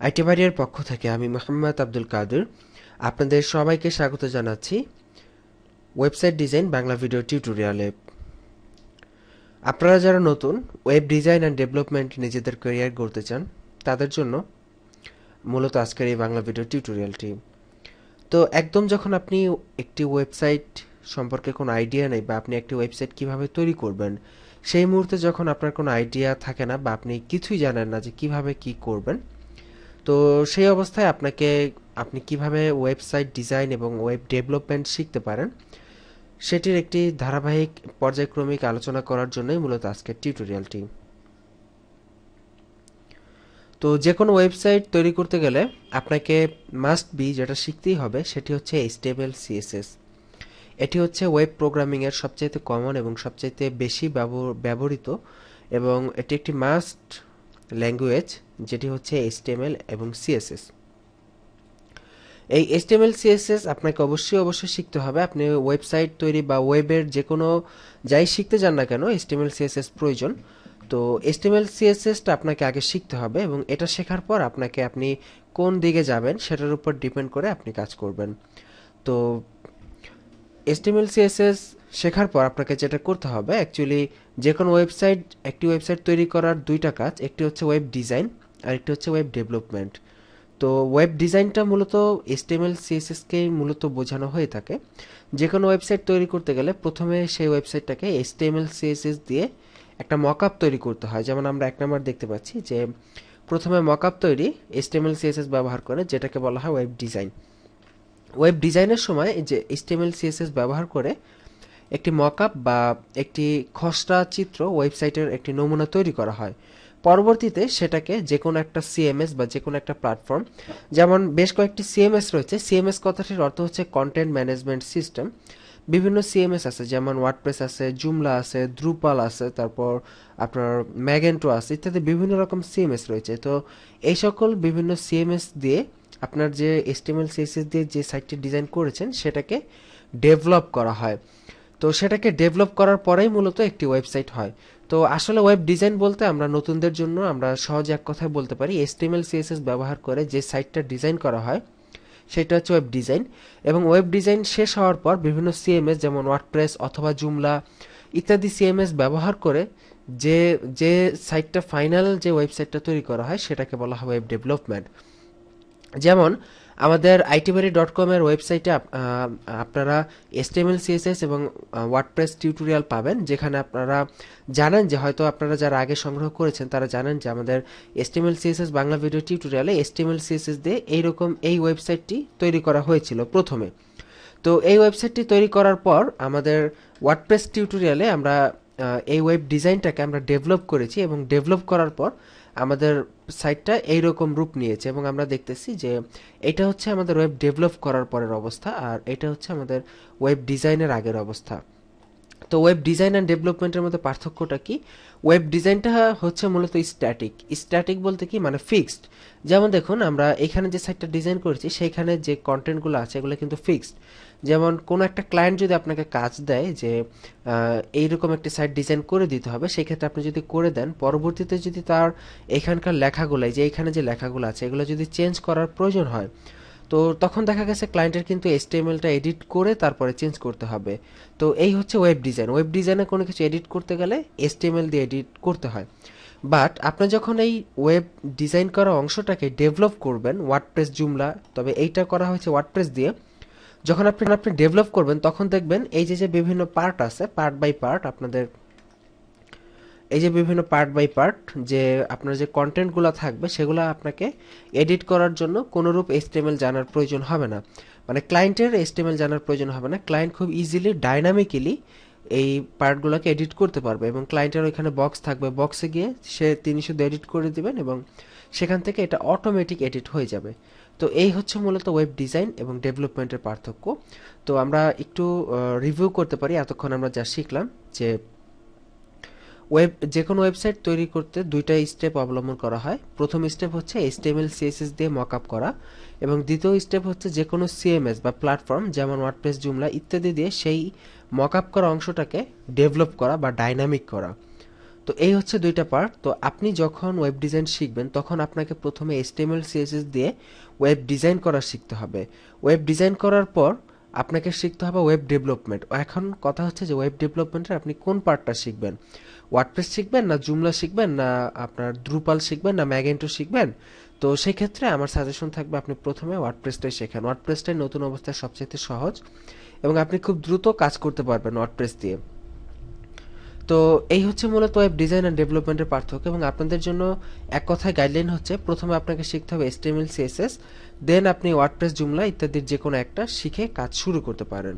IT বাড়ির পক্ষ থেকে আমি মোহাম্মদ আব্দুল কাদের আপনাদের সবাইকে স্বাগত জানাচ্ছি ওয়েবসাইট ডিজাইন বাংলা ভিডিও টিউটোরিয়ালে। আপনারা যারা নতুন ওয়েব ডিজাইন অ্যান্ড ডেভেলপমেন্ট নিজেদের ক্যারিয়ার গড়তে চান তাদের জন্য মূলত আজকের এই বাংলা ভিডিও টিউটোরিয়ালটি। তো একদম যখন আপনি একটি ওয়েবসাইট সম্পর্কে কোনো আইডিয়া নেই বা আপনি একটি ওয়েবসাইট কিভাবে তৈরি করবেন, সেই মুহূর্তে যখন আপনার কোনো আইডিয়া থাকে না বা আপনি কিছুই জানেন না যে কিভাবে কি করবেন, তো সেই অবস্থায় আপনি কিভাবে ওয়েবসাইট ডিজাইন এবং ওয়েব ডেভেলপমেন্ট শিখতে পারেন সেটির একটি ধারাবাহিক পর্যায়ক্রমিক আলোচনা করার জন্যই মূলত আজকের টিউটোরিয়ালটি। তো যে কোনো ওয়েবসাইট তৈরি করতে গেলে আপনাকে মাস্ট বি যেটা শিখতেই হবে সেটি হচ্ছে এইচটিএমএল সিএসএস। এটি হচ্ছে ওয়েব প্রোগ্রামিংয়ের সবচাইতে কমন এবং সবচাইতে বেশি ব্যবহৃত এবং এটি একটি মাস্ট ল্যাঙ্গুয়েজ, যেটি হচ্ছে এইচটিএমএল এবং সিএসএস। এই এইচটিএমএল সিএসএস আপনাকে অবশ্যই শিখতে হবে। আপনি ওয়েবসাইট তৈরি বা ওয়েবের যে কোনো যাই শিখতে যান না কেন, এইচটিএমএল সিএসএস প্রয়োজন। তো এইচটিএমএল সিএসএসটা আপনাকে আগে শিখতে হবে এবং এটা শেখার পর আপনি কোন দিকে যাবেন সেটার উপর ডিপেন্ড করে আপনি কাজ করবেন। তো এইচটিএমএল সিএসএস শেখার পর আপনাকে যেটা করতে হবে, অ্যাকচুয়ালি যে কোনো একটি ওয়েবসাইট তৈরি করার দুইটা কাজ, একটি হচ্ছে ওয়েব ডিজাইন আর একটি হচ্ছে ওয়েব ডেভেলপমেন্ট। তো ওয়েব ডিজাইনটা মূলত এইচটিএমএল সিএসএসকেই মূলত বোঝানো হয়ে থাকে। যে কোনো ওয়েবসাইট তৈরি করতে গেলে প্রথমে সেই ওয়েবসাইটটাকে এইচটিএমএল সিএসএস দিয়ে একটা মকআপ তৈরি করতে হয়। যেমন আমরা 1 নম্বর দেখতে পাচ্ছি যে প্রথমে মকআপ তৈরি এইচটিএমএল সিএসএস ব্যবহার করে, যেটাকে বলা হয় ওয়েব ডিজাইন। ওয়েব ডিজাইনের সময় যে এইচটিএমএল সিএসএস ব্যবহার করে একটি মকআপ বা একটি খসড়া চিত্র ওয়েবসাইটের একটি নমুনা তৈরি করা হয়। পরবর্তীতে সেটাকে যে কোনো একটা সিএমএস বা যে কোনো একটা প্ল্যাটফর্ম, যেমন বেশ কয়েকটি সিএমএস রয়েছে। সিএমএস কথাটির অর্থ হচ্ছে কন্টেন্ট ম্যানেজমেন্ট সিস্টেম। বিভিন্ন সিএমএস আছে, যেমন ওয়ার্ডপ্রেস আছে, জুমলা আছে, দ্রুপাল আছে, তারপর আপনার ম্যাগেন্টো আছে, ইত্যাদি বিভিন্ন রকম সিএমএস রয়েছে। তো এই সকল বিভিন্ন সিএমএস দিয়ে আপনার যে এইচটিএমএল সিএসএস দিয়ে যে সাইটটি ডিজাইন করেছেন সেটাকে ডেভেলপ করা হয়। তো সেটাকে ডেভেলপ করার পরেই মূলত একটি ওয়েবসাইট হয়। তো আসলে ওয়েব ডিজাইন বলতে আমরা নতুনদের জন্য আমরা সহজে এক কথায় বলতে পারি, এইচটিএমএল সিএসএস ব্যবহার করে যে সাইটটা ডিজাইন করা হয় সেটা হচ্ছে ওয়েব ডিজাইন। এবং ওয়েব ডিজাইন শেষ হওয়ার পর বিভিন্ন সিএমএস যেমন ওয়ার্ডপ্রেস অথবা জুমলা ইত্যাদি সিএমএস ব্যবহার করে যে যে সাইটটা ফাইনাল যে ওয়েবসাইটটা তৈরি করা হয় সেটাকে বলা হয় ওয়েব ডেভেলপমেন্ট। যেমন আমাদের itbari.com এর ওয়েবসাইটে আপনারা এইচটিএমএল সিএসএস এবং ওয়ার্ডপ্রেস টিউটোরিয়াল পাবেন, যেখানে আপনারা জানেন যে হয়তো আপনারা যারা আগে সংগ্রহ করেছেন তারা জানেন যে আমাদের এইচটিএমএল সিএসএস বাংলা ভিডিও টিউটোরিয়ালে এইচটিএমএল সিএসএস দিয়ে এই ওয়েবসাইটটি তৈরি করা হয়েছিল প্রথমে। তো এই ওয়েবসাইটটি তৈরি করার পর আমাদের ওয়ার্ডপ্রেস টিউটোরিয়ালে আমরা এই ওয়েব ডিজাইনটাকে আমরা ডেভেলপ করেছি এবং ডেভেলপ করার পর আমাদের সাইটটা এইরকম রূপ নিয়েছে এবং আমরা দেখতেছি যে এটা হচ্ছে আমাদের ওয়েব ডেভেলপ করার পরের অবস্থা আর এটা হচ্ছে আমাদের ওয়েব ডিজাইনের আগের অবস্থা। তো ওয়েব ডিজাইন অ্যান্ড ডেভেলপমেন্টের মধ্যে পার্থক্যটা কি? ওয়েব ডিজাইনটা হচ্ছে মূলত স্ট্যাটিক বলতে কি মানে ফিক্সড। যেমন দেখুন, আমরা এখানে যে সাইটটা ডিজাইন করেছি সেইখানে যে কন্টেন্টগুলো আছে এগুলো কিন্তু ফিক্সড। যেমন কোনো একটা ক্লায়েন্ট যদি আপনাকে কাজ দেয় যে এইরকম একটা সাইট ডিজাইন করে দিতে হবে, সেই ক্ষেত্রে আপনি যদি করে দেন, পরবর্তীতে যদি তার এখানকার লেখাগুলো, যে এখানে যে লেখাগুলো আছে এগুলো যদি চেঞ্জ করার প্রয়োজন হয়, তো তখন দেখা গেছে ক্লায়েন্টের কিন্তু এইচটিএমএলটা এডিট করে তারপরে চেঞ্জ করতে হবে। তো এই হচ্ছে ওয়েব ডিজাইন। ওয়েব ডিজাইনে কোনো কিছু এডিট করতে গেলে এইচটিএমএল দিয়ে এডিট করতে হয়। বাট আপনি যখন এই ওয়েব ডিজাইন করা অংশটাকে ডেভেলপ করবেন ওয়ার্ডপ্রেস জুমলা, তবে এইটা করা হয়েছে ওয়ার্ডপ্রেস দিয়ে, যখন আপনি ডেভেলপ করবেন তখন দেখবেন এই যে যে বিভিন্ন পার্ট আছে, পার্ট বাই পার্ট আপনাদের এই যে বিভিন্ন পার্ট বাই পার্ট যে আপনার যে কন্টেন্টগুলো থাকবে সেগুলো আপনাকে এডিট করার জন্য কোনোরূপ এইচটিএমএল জানার প্রয়োজন হবে না। মানে ক্লায়েন্টের এইচটিএমএল জানার প্রয়োজন হবে না। ক্লায়েন্ট খুব ইজিলি ডাইনামিক্যালি এই পার্টগুলোকে এডিট করতে পারবে এবং ক্লায়েন্টের ওইখানে বক্স থাকবে, বক্সে গিয়ে তিনি শুধু এডিট করে দিবেন এবং সেখান থেকে এটা অটোমেটিক এডিট হয়ে যাবে। তো এই হচ্ছে মূলত ওয়েব ডিজাইন এবং ডেভেলপমেন্টের পার্থক্য। তো আমরা একটু রিভিউ করতে পারি এতক্ষণ আমরা যা শিখলাম, যে যে কোনো ওয়েবসাইট তৈরি করতে দুইটা স্টেপ অবলম্বন করা হয়। প্রথম স্টেপ হচ্ছে এইচটিএমএল সিএসএস দিয়ে মকআপ করা এবং দ্বিতীয় স্টেপ হচ্ছে যে কোনো সিএমএস বা প্ল্যাটফর্ম যেমন ওয়ার্ডপ্রেস জুমলা ইত্যাদি দিয়ে সেই মকআপ করা অংশটাকে ডেভেলপ করা বা ডাইনামিক করা। তো এই হচ্ছে দুইটা পার্ট। তো আপনি যখন ওয়েব ডিজাইন শিখবেন তখন আপনাকে প্রথমে এইচটিএমএল সিএসএস দিয়ে ওয়েব ডিজাইন করা শিখতে হবে। ওয়েব ডিজাইন করার পর আপনাকে শিখতে হবে ওয়েব ডেভেলপমেন্ট। এখন কথা হচ্ছে যে ওয়েব ডেভেলপমেন্টের আপনি কোন পার্টটা শিখবেন, ওয়ার্ডপ্রেস শিখবেন না জুমলা শিখবেন না আপনার দ্রুপাল শিখবেন না ম্যাগেন্টো শিখবেন। তো সেই ক্ষেত্রে আমার সাজেশন থাকবে আপনি প্রথমে ওয়ার্ডপ্রেসটাই শেখেন। ওয়ার্ডপ্রেসটাই নতুন অবস্থায় সবচেয়ে সহজ এবং আপনি খুব দ্রুত কাজ করতে পারবেন ওয়ার্ডপ্রেস দিয়ে। তো এই হচ্ছে মূলত ওয়েব ডিজাইন অ্যান্ড ডেভেলপমেন্টের পার্থক্য। এবং আপনাদের জন্য এক কথায় গাইডলাইন হচ্ছে প্রথমে আপনাকে শিখতে হবে এইচটিএমএল সিএসএস, দেন আপনি ওয়ার্ডপ্রেস জুমলা ইত্যাদির যে কোনো একটা শিখে কাজ শুরু করতে পারেন।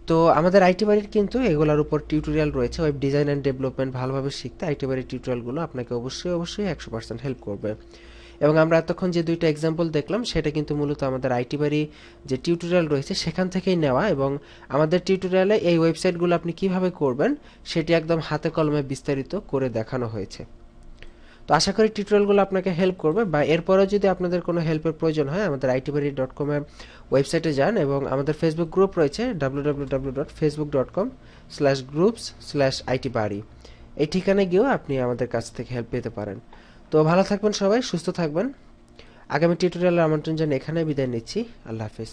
তো আমাদের আইটি বাড়ির কিন্তু এগুলোর উপর টিউটোরিয়াল রয়েছে। ওয়েব ডিজাইন অ্যান্ড ডেভেলপমেন্ট ভালোভাবে শিখতে আইটি বাড়ির টিউটোরিয়ালগুলো আপনাকে অবশ্যই 100% হেল্প করবে। এবং আমরা এতক্ষণ যে দুইটা এক্সাম্পল দেখলাম সেটা কিন্তু মূলত আমাদের আইটি বাড়ি যে টিউটোরিয়াল রয়েছে সেখান থেকেই নেওয়া। এবং আমাদের টিউটোরিয়ালে এই ওয়েবসাইটগুলো আপনি কিভাবে করবেন সেটি একদম হাতে কলমে বিস্তারিত করে দেখানো হয়েছে। তো আশা করি টিউটোরিয়ালগুলো আপনাকে হেল্প করবে, বা এরপরেও যদি আপনাদের কোনো হেল্পের প্রয়োজন হয় আমাদের itbari.com এর ওয়েবসাইটে যান এবং আমাদের ফেসবুক গ্রুপ রয়েছে www.facebook.com/groups/itbari। এই ঠিকানায় গিয়েও আপনি আমাদের কাছ থেকে হেল্প পেতে পারেন। তো ভালো থাকবেন সবাই, সুস্থ থাকবেন। আগামী টিউটোরিয়ালের আমন্ত্রণ জানিয়ে এখানে বিদায় নিচ্ছি। আল্লাহ হাফেজ।